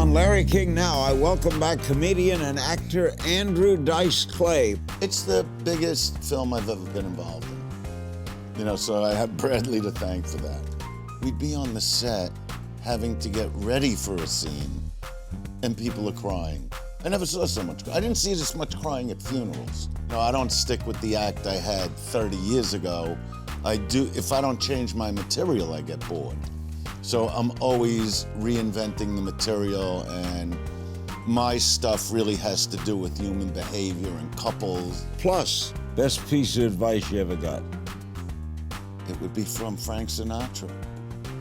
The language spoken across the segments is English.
On Larry King Now, I welcome back comedian and actor Andrew Dice Clay. It's the biggest film I've ever been involved in. So I have Bradley to thank for that. We'd be on the set having to get ready for a scene, and people are crying. I never saw so much. I didn't see this much crying at funerals. No, I don't stick with the act I had 30 years ago. I do. If I don't change my material, I get bored. So I'm always reinventing the material, and my stuff really has to do with human behavior and couples. Plus, best piece of advice you ever got? It would be from Frank Sinatra.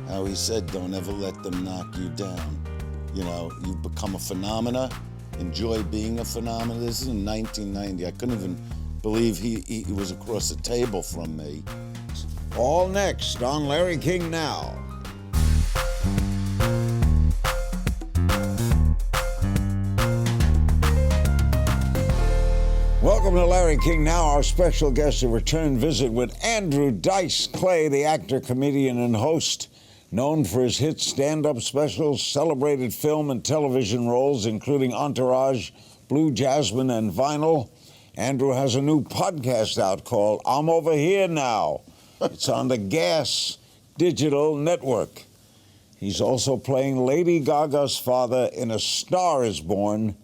How he said, don't ever let them knock you down. You've become a phenomena. Enjoy being a phenomena. This is in 1990. I couldn't even believe he was across the table from me. All next on Larry King Now. Welcome to Larry King Now. Our special guest, a return visit with Andrew Dice Clay, the actor, comedian, and host, known for his hit stand-up specials, celebrated film and television roles, including Entourage, Blue Jasmine, and Vinyl. Andrew has a new podcast out called I'm Over Here Now. It's on the Gas Digital Network. He's also playing Lady Gaga's father in A Star Is Born,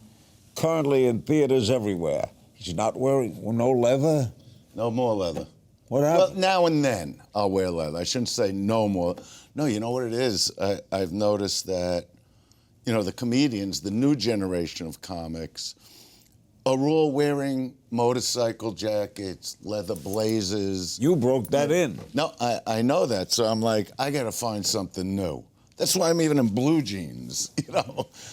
currently in theaters everywhere. He's not wearing no leather? No more leather. What happened? Well, now and then I'll wear leather. I shouldn't say no more. No, you know what it is? I've noticed that, the comedians, the new generation of comics, are all wearing motorcycle jackets, leather blazers. You broke that in. No, I know that. So I'm like, I got to find something new. That's why I'm even in blue jeans,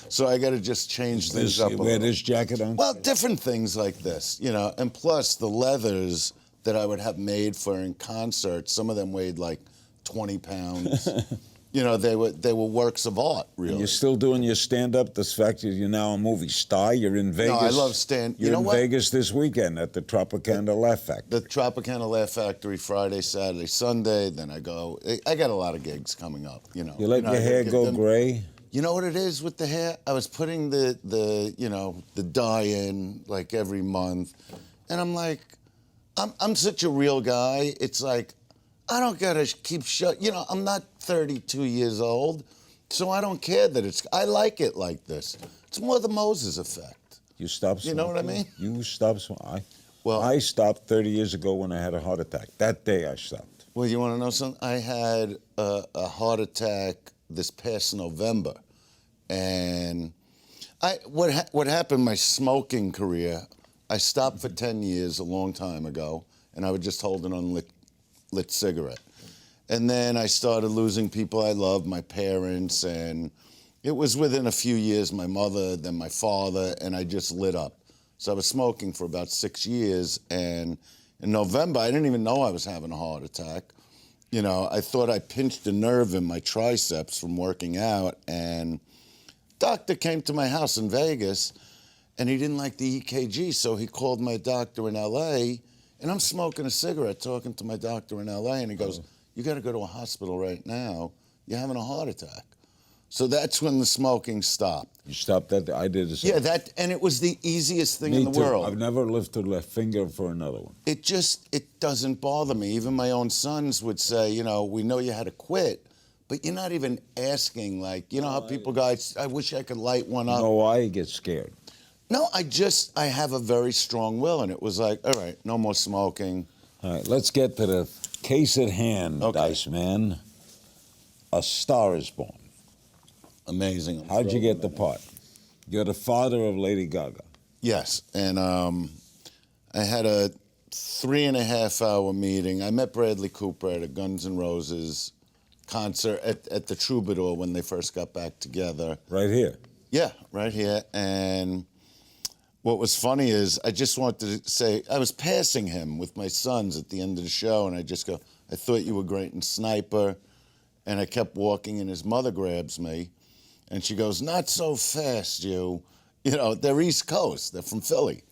So I got to just change things up a little. Wear this jacket on? Well, different things like this, And plus, the leathers that I would have made for in concerts, some of them weighed like 20 pounds. They were works of art, really. You're still doing your stand-up, the fact that you're now a movie star. You're in Vegas. No, I love stand. You're in Vegas this weekend at the Tropicana Laugh Factory. The Tropicana Laugh Factory, Friday, Saturday, Sunday. Then I go. I got a lot of gigs coming up. You let your hair go gray? You know what it is with the hair? I was putting the dye in like every month, and I'm like, I'm such a real guy. It's like, I don't gotta keep I'm not 32 years old, so I don't care that I like it like this. It's more the Moses effect. You stopped smoking? You know what I mean? You stopped smoking. I stopped 30 years ago when I had a heart attack. That day I stopped. Well, you want to know something? I had a heart attack this past November, and what happened? My smoking career, I stopped for 10 years a long time ago, and I would just hold an unlit cigarette. And then I started losing people I loved, my parents, and it was within a few years, my mother, then my father, and I just lit up. So I was smoking for about 6 years, and in November, I didn't even know I was having a heart attack. I thought I pinched a nerve in my triceps from working out, and doctor came to my house in Vegas, and he didn't like the EKG, so he called my doctor in LA, and I'm smoking a cigarette talking to my doctor in LA, and he goes, you got to go to a hospital right now. You're having a heart attack. So that's when the smoking stopped. You stopped that? I did the same. Yeah, and it was the easiest thing in the too. world. I've never lifted a finger for another one. It doesn't bother me. Even my own sons would say, we know you had to quit, but you're not even asking, how people go, I wish I could light one up. No, I get scared. No, I have a very strong will, and it was like, all right, no more smoking. All right, let's get to the case at hand, okay. Dice Man. A Star Is Born. Amazing. How'd you get the part? You're the father of Lady Gaga. Yes, and I had a 3.5-hour meeting. I met Bradley Cooper at a Guns N' Roses concert at the Troubadour when they first got back together. Right here? Yeah, right here. And what was funny is I just wanted to say, I was passing him with my sons at the end of the show, and I just go, I thought you were great in Sniper. And I kept walking, and his mother grabs me, and she goes, not so fast, you. They're East Coast. They're from Philly.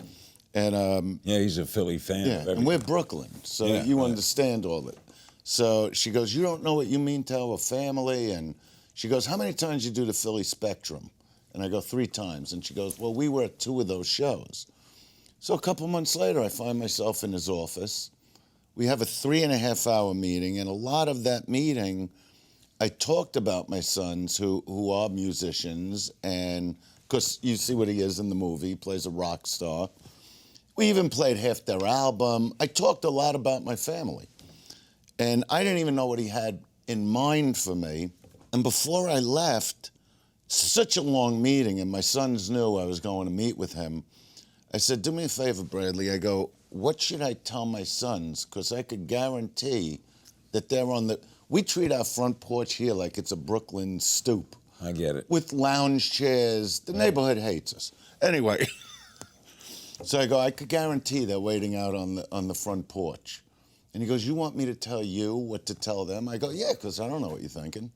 And yeah, he's a Philly fan. Yeah, and we're Brooklyn, so you understand all it. So she goes, you don't know what you mean to our family? And she goes, how many times you do the Philly Spectrum? And I go, 3 times. And she goes, well, we were at 2 of those shows. So a couple months later, I find myself in his office. We have a 3.5-hour meeting, and a lot of that meeting, I talked about my sons who are musicians, and because you see what he is in the movie, he plays a rock star. We even played half their album. I talked a lot about my family. And I didn't even know what he had in mind for me. And before I left, such a long meeting, and my sons knew I was going to meet with him. I said, do me a favor, Bradley. I go, what should I tell my sons? Because I could guarantee that they're on the... We treat our front porch here like it's a Brooklyn stoop. I get it. With lounge chairs. The neighborhood hates us. Anyway, so I go, I could guarantee they're waiting out on the front porch. And he goes, you want me to tell you what to tell them? I go, yeah, because I don't know what you're thinking.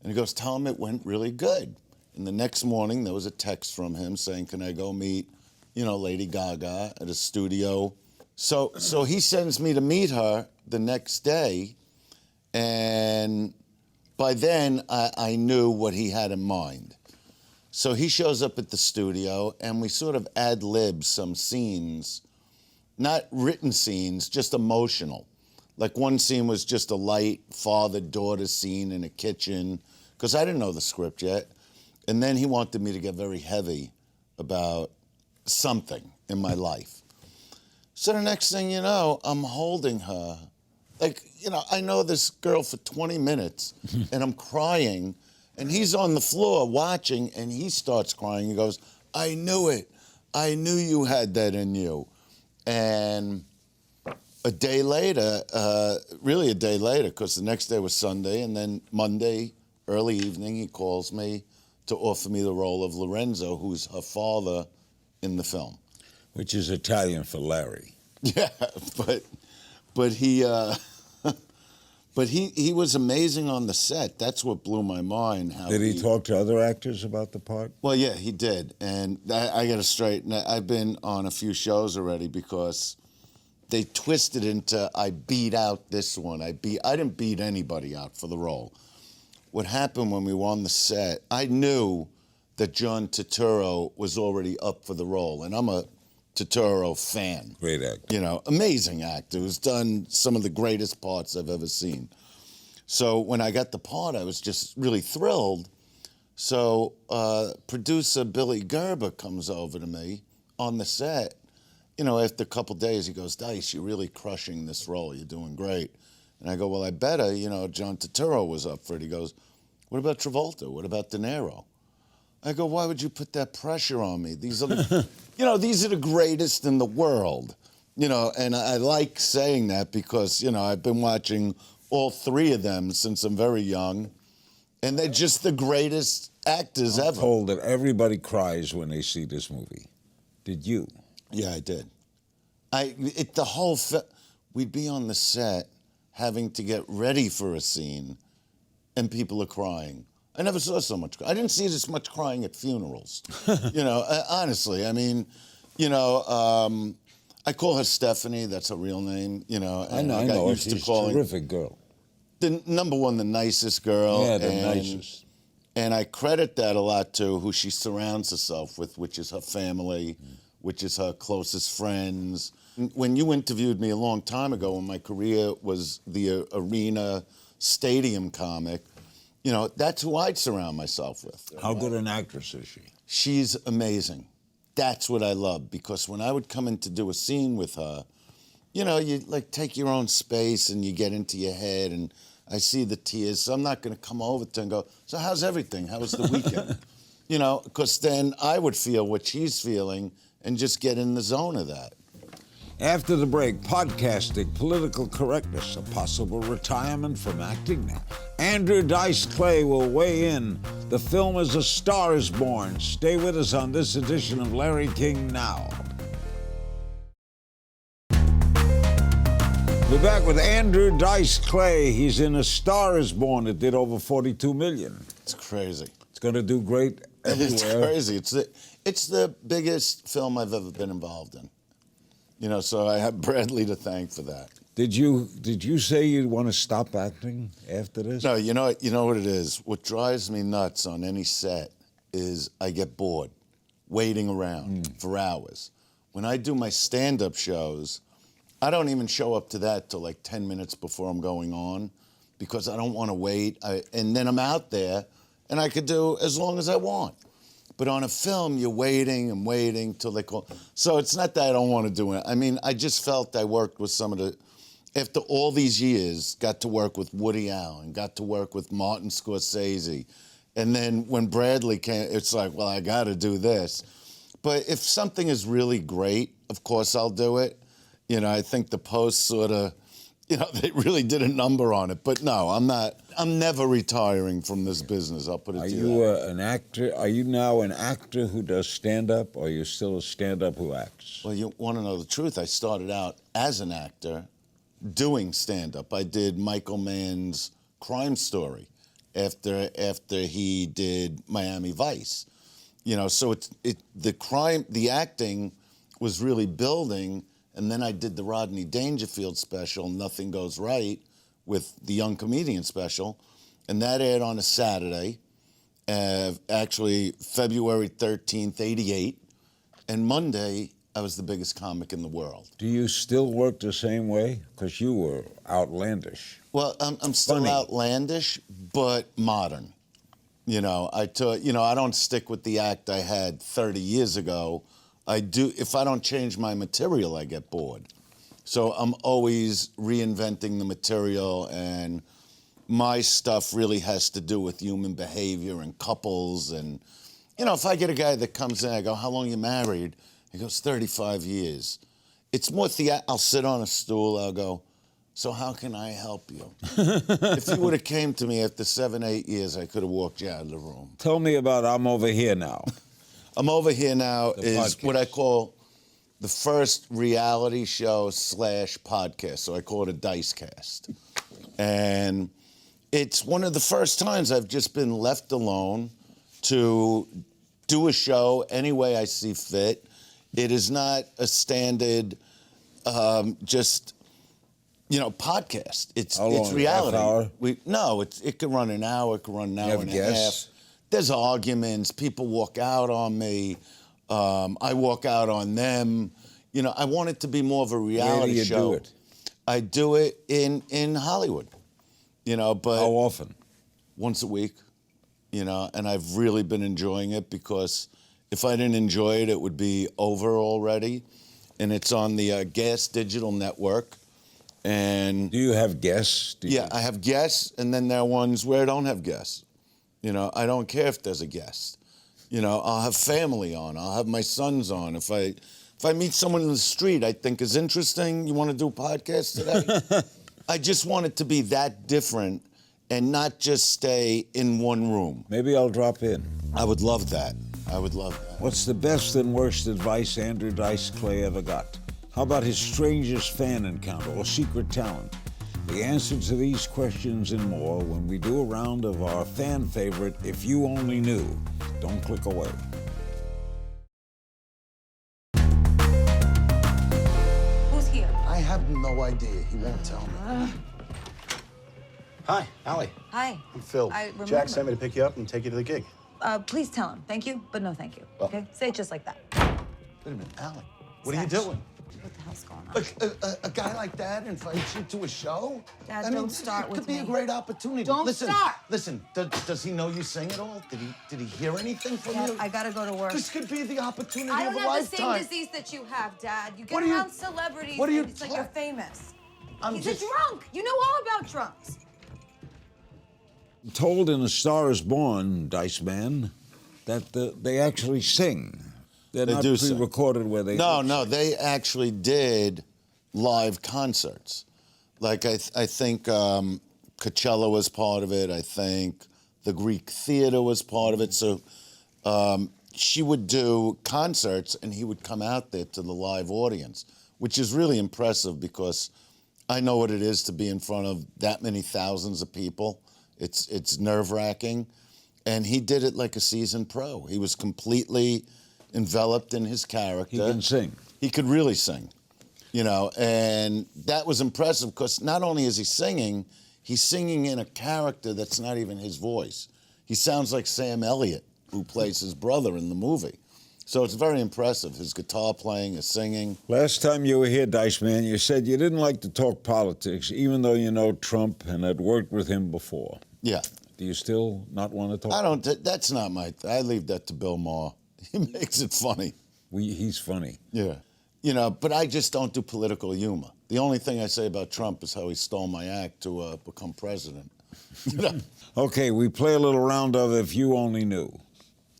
And he goes, tell them it went really good. And the next morning, there was a text from him saying, can I go meet, Lady Gaga at a studio? So he sends me to meet her the next day. And by then, I knew what he had in mind. So he shows up at the studio, and we sort of ad-lib some scenes, not written scenes, just emotional. Like one scene was just a light father-daughter scene in a kitchen, because I didn't know the script yet. And then he wanted me to get very heavy about something in my life. So the next thing you know, I'm holding her. I know this girl for 20 minutes, and I'm crying, and he's on the floor watching, and he starts crying. He goes, I knew it. I knew you had that in you. And a day later, because the next day was Sunday, and then Monday, early evening, he calls me to offer me the role of Lorenzo, who's her father in the film. Which is Italian for Larry. Yeah, but he was amazing on the set. That's what blew my mind. Did he talk to other actors about the part? Well, yeah, he did. And I got to straighten. I've been on a few shows already because they twisted into I beat out this one. I didn't beat anybody out for the role. What happened when we were on the set, I knew that John Turturro was already up for the role, and I'm a Turturro fan. Great actor. Amazing actor who's done some of the greatest parts I've ever seen. So when I got the part, I was just really thrilled. So producer Billy Gerber comes over to me on the set. After a couple days, he goes, Dice, you're really crushing this role. You're doing great. And I go, well, I better. John Turturro was up for it. He goes, what about Travolta? What about De Niro? I go, why would you put that pressure on me? These are the, these are the greatest in the world. And I like saying that because, I've been watching all 3 of them since I'm very young. And they're just the greatest actors ever. I'm told that everybody cries when they see this movie. Did you? Yeah, I did. We'd be on the set having to get ready for a scene, and people are crying. I never saw so much. I didn't see this much crying at funerals. Honestly, I mean, I call her Stephanie. That's her real name. I know. She's a terrific girl. The number one, the nicest girl. Yeah, the nicest. And I credit that a lot to who she surrounds herself with, which is her family, which is her closest friends. When you interviewed me a long time ago, when my career was the arena stadium comic, that's who I'd surround myself with. How good an actress is she? She's amazing. That's what I love, because when I would come in to do a scene with her, you take your own space and you get into your head, and I see the tears, so I'm not going to come over to her and go, so how's everything? How was the weekend? Because then I would feel what she's feeling and just get in the zone of that. After the break, podcasting, political correctness, a possible retirement from acting now. Andrew Dice Clay will weigh in. The film is A Star is Born. Stay with us on this edition of Larry King Now. We're back with Andrew Dice Clay. He's in A Star is Born. It did over $42 million. It's crazy. It's going to do great everywhere. It's crazy. It's the biggest film I've ever been involved in. So I have Bradley to thank for that. Did you say you'd want to stop acting after this? No, you know what it is? What drives me nuts on any set is I get bored waiting around for hours. When I do my stand-up shows, I don't even show up to that till like 10 minutes before I'm going on because I don't want to wait. And then I'm out there and I could do as long as I want. But on a film, you're waiting and waiting till they call. So it's not that I don't want to do it. I mean, I just felt I worked with some of the, after all these years, got to work with Woody Allen, got to work with Martin Scorsese. And then when Bradley came, it's like, well, I got to do this. But if something is really great, of course I'll do it. You know, I think the Post sort of, you know, they really did a number on it. But no, I'm not. I'm never retiring from this business. I'll put it to you. Are you an actor? Are you now an actor who does stand-up, or are you still a stand-up who acts? Well, you want to know the truth? I started out as an actor doing stand-up. I did Michael Mann's Crime Story after he did Miami Vice. You know, so the acting was really building. And then I did the Rodney Dangerfield special, Nothing Goes Right, with the Young Comedian special. And that aired on a Saturday, actually February 13th, 88. And Monday, I was the biggest comic in the world. Do you still work the same way? Because you were outlandish. Well, I'm still Funny. outlandish, but modern. You know, I don't stick with the act I had 30 years ago. I do. If I don't change my material, I get bored. So I'm always reinventing the material, and my stuff really has to do with human behavior and couples. And, you know, if I get a guy that comes in, I go, how long you married? He goes, 35 years. It's more I'll sit on a stool, I'll go, so how can I help you? If you would have came to me after 7, 8 years, I could have walked you out of the room. Tell me about I'm Over Here Now. I'm Over Here Now is podcast. what I call the first reality show / podcast. So I call it a Dice Cast. And it's one of the first times I've just been left alone to do a show any way I see fit. It is not a standard, just, you know, podcast. It's reality. Half hour? It could run an hour, it could run an hour and a guests? half. There's arguments. People walk out on me. I walk out on them. You know, I want it to be more of a reality show. Where do you do it? I do it in Hollywood. You know, but How often? once a week. You know, and I've really been enjoying it because if I didn't enjoy it, it would be over already. And it's on the Gas Digital Network. And Do you have guests? yeah, I have guests, and then there are ones where I don't have guests. You know, I don't care if there's a guest. You know, I'll have family on. I'll have my sons on. If I meet someone in the street I think is interesting, you want to do a podcast today? I just want it to be that different and not just stay in one room. Maybe I'll drop in. I would love that. I would love that. What's the best and worst advice Andrew Dice Clay ever got? How about his strangest fan encounter or secret talent? The answer to these questions and more when we do a round of our fan favorite, If You Only Knew. Don't click away. Who's here? I have no idea. He won't tell me. Hi, Allie. Hi. I'm Phil. I remember. Jack sent me to pick you up and take you to the gig. Please tell him. Thank you, but no thank you. Well- Okay? Say it just like that. Wait a minute, Allie. What are you Satch. doing? What the hell's going on? A guy like that invites you to a show? Dad, I mean, don't start it with could be a me. great opportunity. Don't listen, start. Listen, does he know you sing at all? Did he hear anything from Dad, you? I gotta go to work. This could be the opportunity I of don't a have the same lifetime. disease that you have, Dad. You get What are you- around celebrities what are you and it's like you're famous. I'm He's just- a drunk. You know all about drunks. Told in A Star Is Born, Dice Man, that they actually sing. They're They not do sing. pre-recorded where they... No, they actually did live concerts. Like I think Coachella was part of it. I think the Greek Theater was part of it. So she would do concerts and he would come out there to the live audience, which is really impressive because I know what it is to be in front of that many thousands of people. It's nerve-wracking. And he did it like a seasoned pro. He was completely enveloped in his character. He can sing. He could really sing, you know, and that was impressive because not only is he singing, he's singing in a character that's not even his voice. He sounds like Sam Elliott. who plays his brother in the movie. So it's very impressive, his guitar playing, his singing. Last time you were here, Dice Man, you said you didn't like to talk politics, even though you know Trump and had worked with him before. Yeah. Do you still not want to talk? I don't, that's not I leave that to Bill Maher. He makes it funny. He's funny. Yeah. But I just don't do political humor. The only thing I say about Trump is how he stole my act to become president. Okay, we play a little round of If You Only Knew.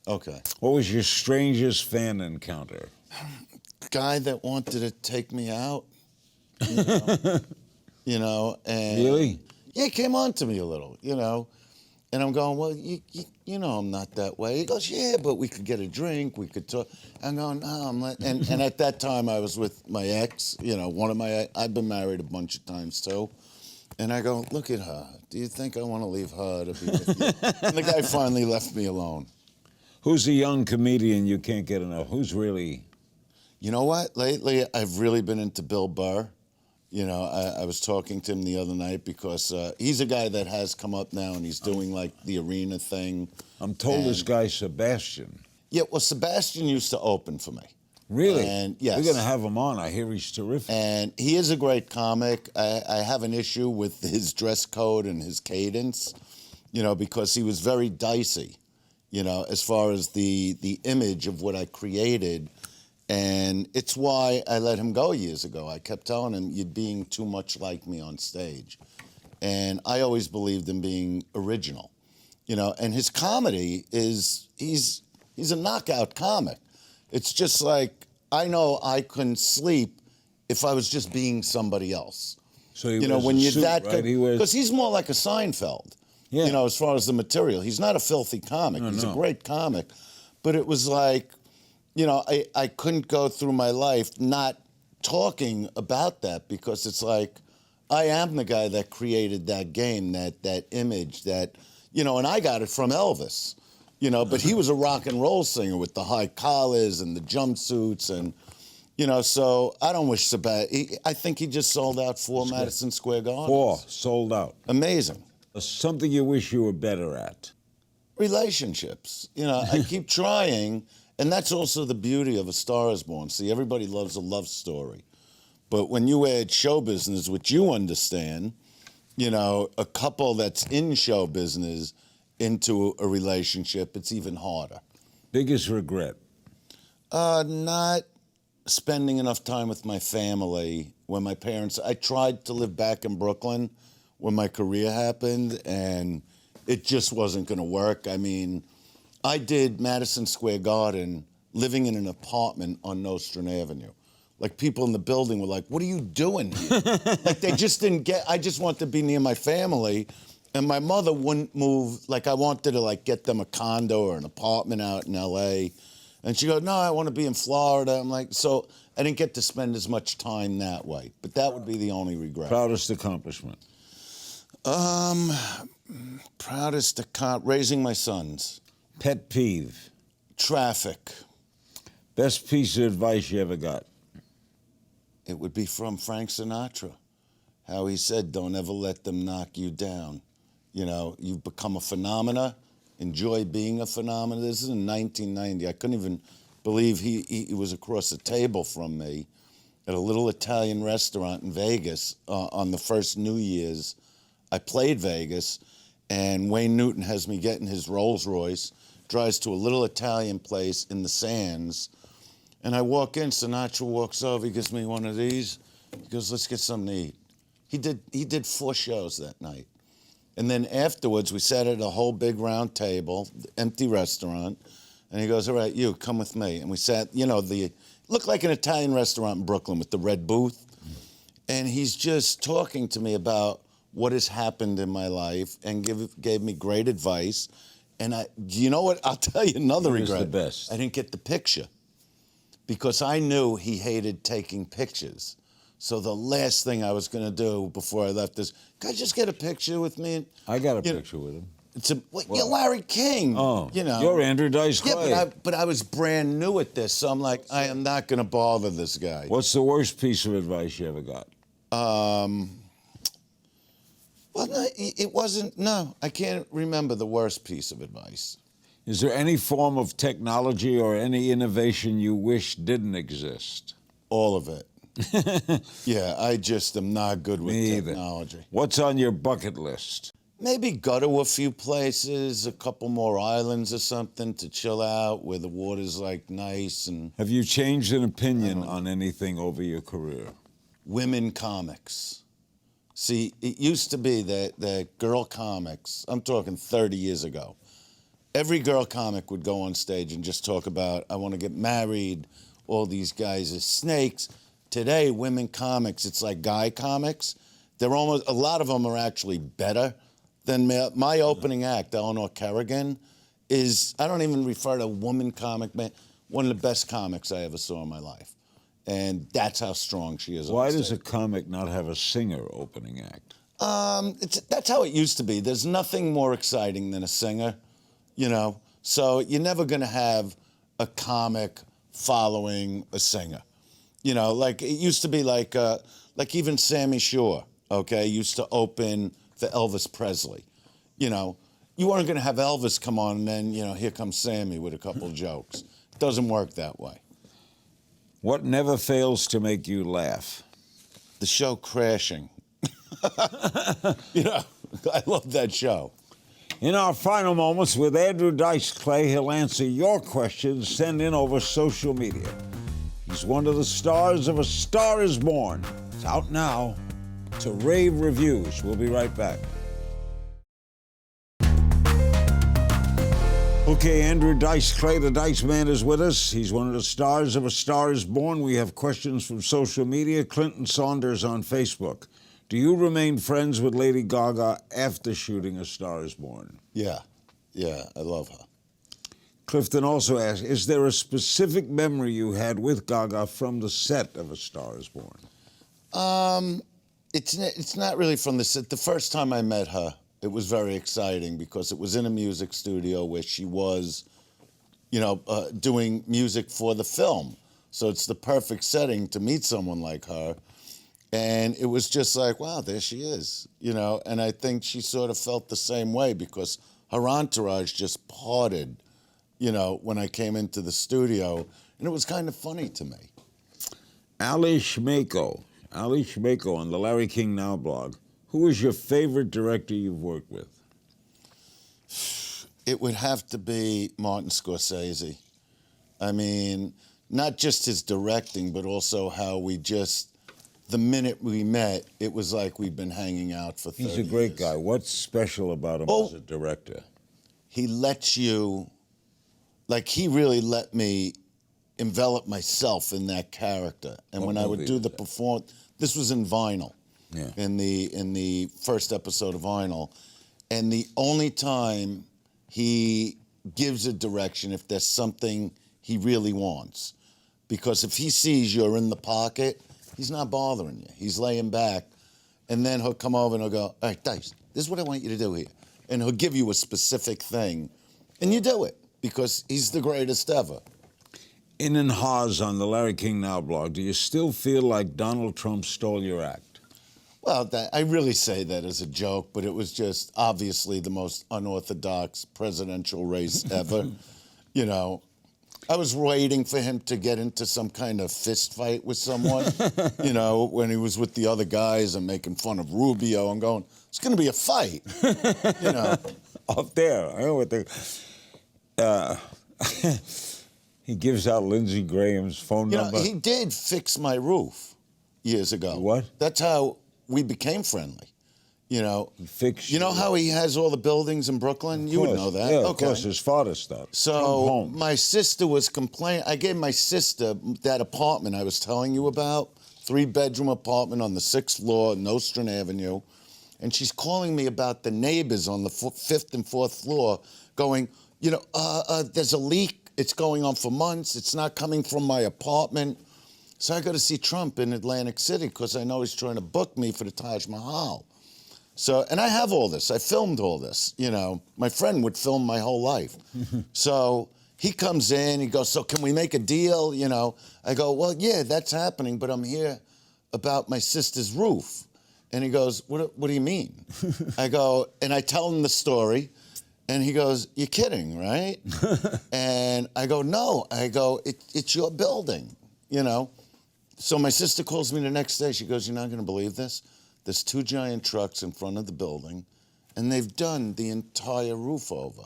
Okay. What was your strangest fan encounter? Guy that wanted to take me out. And Really? yeah, he came on to me a little, And I'm going, well, you know I'm not that way. He goes, yeah, but we could get a drink, we could talk. I'm going, no, I'm not. And at that time, I was with my ex, I've been married a bunch of times, too. And I go, look at her. Do you think I want to leave her to be with you? And the guy finally left me alone. Who's a young comedian you can't get enough? Who's really... You know what? Lately, I've really been into Bill Burr. I was talking to him the other night because he's a guy that has come up now and he's doing like the arena thing. I'm told this guy Sebastian. Yeah, well, Sebastian used to open for me. Really? And yes. We're going to have him on. I hear he's terrific. And he is a great comic. I have an issue with his dress code and his cadence, because he was very dicey, as far as the image of what I created. And it's why I let him go years ago. I kept telling him, you're being too much like me on stage. And I always believed in being original, and his comedy he's a knockout comic. It's just like, I know I couldn't sleep if I was just being somebody else. So he wears when a you're suit, that right? good, because he's more like a Seinfeld, Yeah. as far as the material. He's not a filthy comic. He's a great comic. But it was like, I couldn't go through my life not talking about that because it's like, I am the guy that created that game, that image, that, and I got it from Elvis. But he was a rock and roll singer with the high collars and the jumpsuits and, so I don't wish Sebastian. I think he just sold out 4 Madison Square Garden. 4 sold out. Amazing. Something you wish you were better at. Relationships. I keep trying, and that's also the beauty of A Star Is Born. See, everybody loves a love story. But when you add show business, which you understand, a couple that's in show business into a relationship, it's even harder. Biggest regret? Not spending enough time with my family when my parents... I tried to live back in Brooklyn when my career happened, and it just wasn't going to work. I mean, I did Madison Square Garden living in an apartment on Nostrand Avenue. Like, people in the building were like, what are you doing here? Like, they just didn't get... I just wanted to be near my family. And my mother wouldn't move. Like, I wanted to, get them a condo or an apartment out in L.A. And she goes, no, I want to be in Florida. I'm like, so I didn't get to spend as much time that way. But that would be the only regret. Proudest accomplishment? Raising my sons. Pet peeve? Traffic. Best piece of advice you ever got? It would be from Frank Sinatra. How he said, don't ever let them knock you down. You've become a phenomena. Enjoy being a phenomena. This is in 1990. I couldn't even believe he was across the table from me at a little Italian restaurant in Vegas on the first New Year's. I played Vegas, and Wayne Newton has me get in his Rolls Royce, drives to a little Italian place in the Sands, and I walk in, Sinatra walks over, he gives me one of these. He goes, let's get something to eat. He did 4 shows that night. And then afterwards, we sat at a whole big round table, empty restaurant, and he goes, all right, you, come with me. And we sat, looked like an Italian restaurant in Brooklyn with the red booth. And he's just talking to me about what has happened in my life and gave me great advice. And you know what? I'll tell you another regret. The best. I didn't get the picture because I knew he hated taking pictures. So the last thing I was going to do before I left is, can I just get a picture with me? I got a picture with him. You're Larry King. Oh, you're Andrew Dice Clay. Yeah, but I was brand new at this, so I'm like, I am not going to bother this guy. What's the worst piece of advice you ever got? Well, no, it wasn't. No, I can't remember the worst piece of advice. Is there any form of technology or any innovation you wish didn't exist? All of it. Yeah, I just am not good with Me either. technology. What's on your bucket list? Maybe go to a few places, a couple more islands or something to chill out where the water's like nice. And Have you changed an opinion on anything over your career? women comics. See, it used to be that girl comics, I'm talking 30 years ago, every girl comic would go on stage and just talk about, I want to get married, all these guys are snakes. Today, women comics, it's like guy comics. They're almost, a lot of them are actually better than my opening act, Eleanor Kerrigan, is, I don't even refer to woman comic, man, one of the best comics I ever saw in my life. And that's how strong she is. Why on does stage. a comic not have a singer opening act? That's how it used to be. There's nothing more exciting than a singer, you know? So you're never gonna have a comic following a singer. You know, like it used to be like even Sammy Shore, okay, used to open for Elvis Presley. You know, you weren't gonna have Elvis come on and then, you know, here comes Sammy with a couple of jokes. It doesn't work that way. What never fails to make you laugh? The show Crashing. You know, I love that show. In our final moments with Andrew Dice Clay, he'll answer your questions sent in over social media. He's one of the stars of A Star Is Born. It's out now to rave reviews. We'll be right back. Okay, Andrew Dice Clay, the Dice Man, is with us. He's one of the stars of A Star Is Born. We have questions from social media. Clinton Saunders on Facebook. Do you remain friends with Lady Gaga after shooting A Star Is Born? Yeah, I love her. Clifton also asks, is there a specific memory you had with Gaga from the set of A Star Is Born? It's not really from the set. The first time I met her, it was very exciting because it was in a music studio where she was, you know, doing music for the film. So it's the perfect setting to meet someone like her. And it was just like, wow, there she is, you know. And I think she sort of felt the same way because her entourage just parted, you know, when I came into the studio. And it was kind of funny to me. Ali Shmeko on the Larry King Now blog. Who is your favorite director you've worked with? It would have to be Martin Scorsese. I mean, not just his directing, but also how we just, the minute we met, it was like we've been hanging out for 30 years. He's a great guy. What's special about him as a director? He lets you, like he really let me envelop myself in that character. And when I would do the performance, this was in Vinyl. Yeah. In the first episode of Vinyl. And the only time he gives a direction if there's something he really wants. Because if he sees you're in the pocket, he's not bothering you. He's laying back. And then he'll come over and he'll go, all right, Dice, this is what I want you to do here. And he'll give you a specific thing. And you do it because he's the greatest ever. In and Haas on the Larry King Now blog, do you still feel like Donald Trump stole your act? Well, I really say that as a joke, but it was just obviously the most unorthodox presidential race ever. You know, I was waiting for him to get into some kind of fist fight with someone, you know, when he was with the other guys and making fun of Rubio. I'm going, it's going to be a fight, you know. Up there, I know what they... he gives out Lindsey Graham's phone number. He did fix my roof years ago. What? That's how we became friendly. You know, You know how he has all the buildings in Brooklyn? You would know that. Yeah, okay. of course, his father stuff. So my sister was complaining. I gave my sister that apartment I was telling you about, 3-bedroom apartment on the 6th floor, Nostrand Avenue. And she's calling me about the neighbors on the 5th and 4th floor going, you know, there's a leak. It's going on for months. It's not coming from my apartment. So I go to see Trump in Atlantic City because I know he's trying to book me for the Taj Mahal. So, and I have all this. I filmed all this, you know. My friend would film my whole life. So he comes in, he goes, so can we make a deal, you know? I go, well, yeah, that's happening, but I'm here about my sister's roof. And he goes, what do you mean? I go, and I tell him the story. And he goes, "You're kidding, right?" And I go, "No." I go, it's your building, you know? So my sister calls me the next day. She goes, "You're not going to believe this. There's 2 giant trucks in front of the building, and they've done the entire roof over."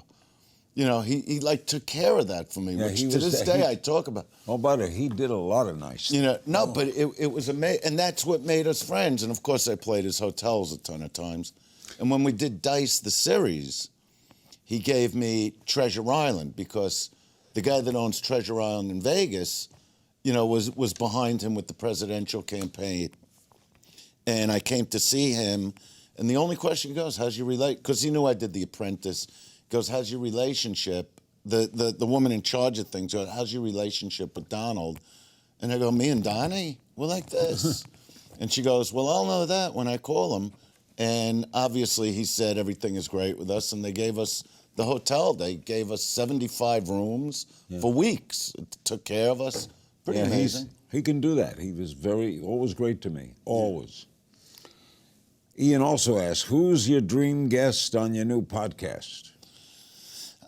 You know, he like took care of that for me, Yeah, which he to was this there. day I talk about. Oh, but he did a lot of nice You stuff. know, no, but it was amazing. And that's what made us friends. And of course, I played his hotels a ton of times. And when we did Dice, the series, he gave me Treasure Island because the guy that owns Treasure Island in Vegas, you know, was behind him with the presidential campaign. And I came to see him. And the only question goes, "How's your relate?" Because he knew I did The Apprentice. Goes, "How's your relationship?" The woman in charge of things goes, "How's your relationship with Donald?" And I go, "Me and Donnie, we're like this." And she goes, "Well, I'll know that when I call him." And obviously he said everything is great with us. And they gave us the hotel. They gave us 75 rooms for weeks. It took care of us. Pretty amazing. He can do that. He was always great to me, always. Ian also asks, who's your dream guest on your new podcast?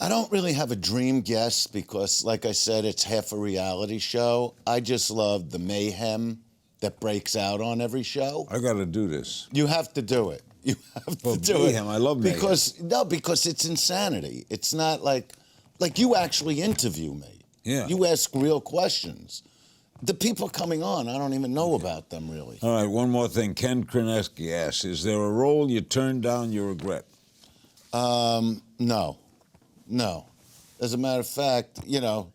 I don't really have a dream guest because, like I said, it's half a reality show. I just love the mayhem that breaks out on every show. I got to do this. You have to do it. You have to do mayhem, it. I love mayhem. Because it's insanity. It's not like you actually interview me. Yeah. You ask real questions. The people coming on, I don't even know about them really. All right, one more thing. Ken Kreneski asks, is there a role you turned down you regret? No. As a matter of fact, you know,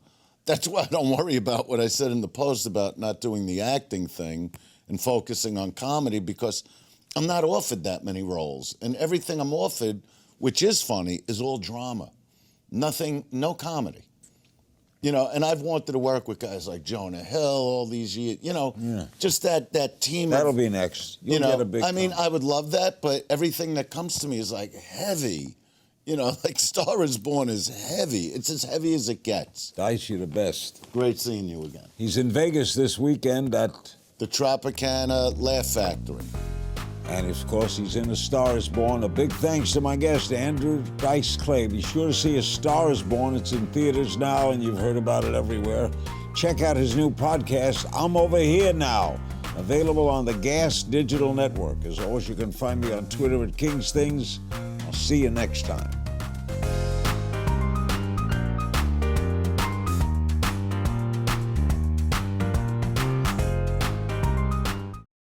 that's why I don't worry about what I said in the post about not doing the acting thing and focusing on comedy, because I'm not offered that many roles. And everything I'm offered, which is funny, is all drama. Nothing, no comedy. You know, and I've wanted to work with guys like Jonah Hill all these years, you know, just that team. That'll be next. You'll get a big I mean, time. I would love that, but everything that comes to me is like heavy. You know, like Star is Born is heavy. It's as heavy as it gets. Dice, you're the best. Great seeing you again. He's in Vegas this weekend at... The Tropicana Laugh Factory. And, of course, he's in A Star is Born. A big thanks to my guest, Andrew Dice Clay. Be sure to see A Star is Born. It's in theaters now, and you've heard about it everywhere. Check out his new podcast, I'm Over Here Now, available on the Gas Digital Network. As always, you can find me on Twitter at King's Things. I'll see you next time.